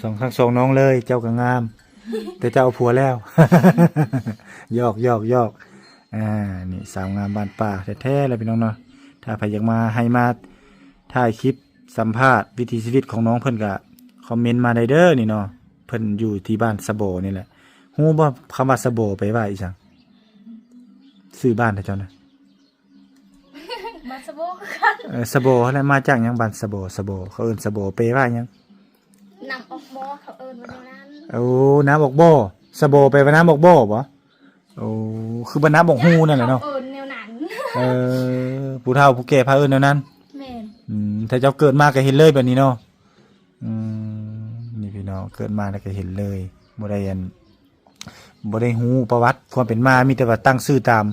สองทั้งสองน้องเลยเจ้าก็งามแต่เจ้าเอาผัวแล้วหยอกนี่สาวงามบ้านป่าแท้ๆเลยพี่น้องเนาะถ้าใครอยากมาให้มาถ่ายคลิปสัมภาษณ์วิถีชีวิตของน้องเพิ่นก็คอมเมนต์มาได้เด้อนี่เนาะเพิ่นอยู่ที่บ้านสะโบนี่แหละฮู้บ่คำว่าสะโบไปว่าอีจังซื้อบ้านให้เจ้านะ มาสโบกัน สะโบแล้วมาจากหยังบ้านสะโบเขาเอิ้นสะโบไปว่าหยัง นำออกบอเขาเอิญวันนั้น โอ้น้ำบอกบ่สะโบไปว่าน้ำบอกบ่บ่โอ้คือบ่น้ำบอกฮู้นั่นแหละเนาะ เอิญแนวนั้น ผู้เฒ่าผู้แก่พาเอิ้นแนวนั้น แม่น ถ้าเจ้าเกิดมาก็เห็นเลยแบบนี้เนาะนี่พี่น้องเกิดมาแล้วก็เห็นเลยบ่ได้ฮู้ประวัติความเป็นมามีแต่ว่าตั้งชื่อตาม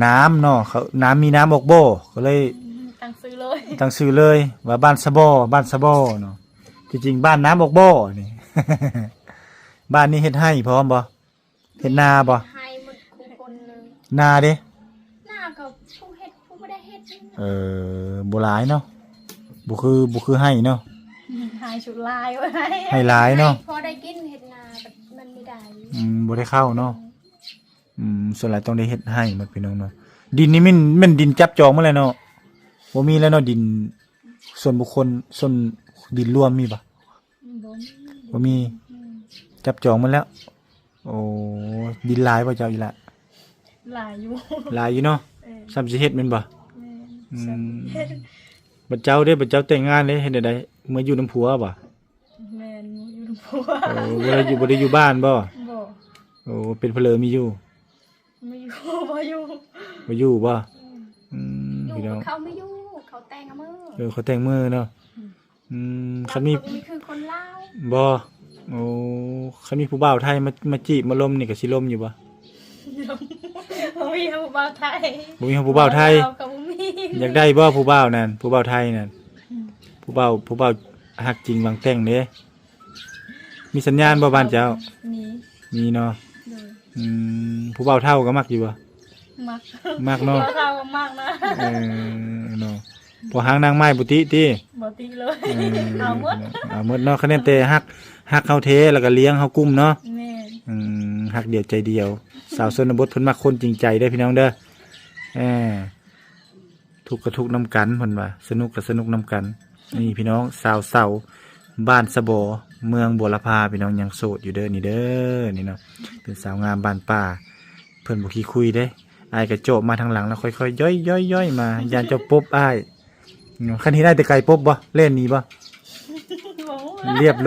น้ำเนาะเขาน้ำมีน้ำบอกบ่ก็เลย ตั้งซื้อเลย ตั้งชื่อเลยว่าบ้านสะบอเนาะที่จริงบ้านน้ำบอกบ่นี่ บ้านนี้เฮ็ดให้พร้อมบ่เฮ็ดนาบ่ ให้หมดคู่คนเลย นาเด้ หน้ากับผู้เฮ็ดผู้ไม่ได้เฮ็ด บ่หลายเนาะบ่คือให้เนาะ หายชุดลายไว้ ให้หลายเนาะ พอได้กินเฮ็ดนาแบบมันไม่ได้ บ่ได้เข้าเนาะส่วนหลายต้องได้เฮ็ดให้หมดพี่น้องเนาะดินนี่มันดินจับจองมาแล้วเนาะบ่มีแล้วเนาะดินส่วนบุคคลส่วนดินรวมมีบ่บ่มีจับจองมาแล้วโอ้ดินหลายบ่เจ้าอีละ หลายอยู่ หลายอยู่เนาะซ้ำสิเฮ็ดแม่นบ่ แม่น บัดเจ้าเด้บัดเจ้าแต่งงานเลยเฮ็ดได้เมื่ออยู่น้ำผัวบ่ แม่นอยู่ทุกผัว บ่ได้อยู่บ้านบ่ บ่ โอ้เป็นเพลอมีอยู่ ไม่อยู่บ่อยู่ บ่อยู่บ่ อยู่ พี่น้อง เขาไม่อยู่เขาแต่งเอามือ เขาแต่งมือเนาะคันมี นี่คือคนลาว บ่โอ้คันมีผู้บ่าวไทยมาจีบมาลมนี่ก็สิลมอยู่บ่ บ่มีผู้บ่าวไทย บ่มีผู้บ่าวไทย เราก็บ่มี อยากได้บ่ผู้บ่าวนั่นผู้บ่าวไทยนั่นผู้บ่าวฮักจริงวางแต่งเด้มีสัญญาณบ่บ้านเจ้า นี่ มีเนาะ เด้อ ผู้บ่าวเฒ่าก็มักอยู่บ่ มัก มักเนาะ เท่ากันมากนะ เนาะพอหางนางไม้บุติติ บ่ติเลยเอาหมด เอาหมดเนาะคะแนนแต่ฮักเฮาเทแล้วก็เลี้ยงเฮากุ้มเนาะ แม่น ฮักเดียวใจเดียว สาวชนบทเพิ่นมักคนจริงใจได้อพี่น้องเด้อทุกข์ก็ทุกข์นำกันเพิ่นว่าสนุกก็สนุกนำกัน นี่พี่น้องสาวเสาบ้านสะบอเมืองบัวละพาพี่น้องยังโสดอยู่เด้อนี่เด้อนี่เนาะเป็นสาวงามบ้านป่าเพิ่นบ่ขี้คุยเด้อ้ายก็โจบมาทางหลังแล้วค่อยๆย่อยๆมายานเจ้าปบอ้ายคันเห็นได้แต่ไกลปบบ่เล่นหนีบ่ บ่ เรียบร้อย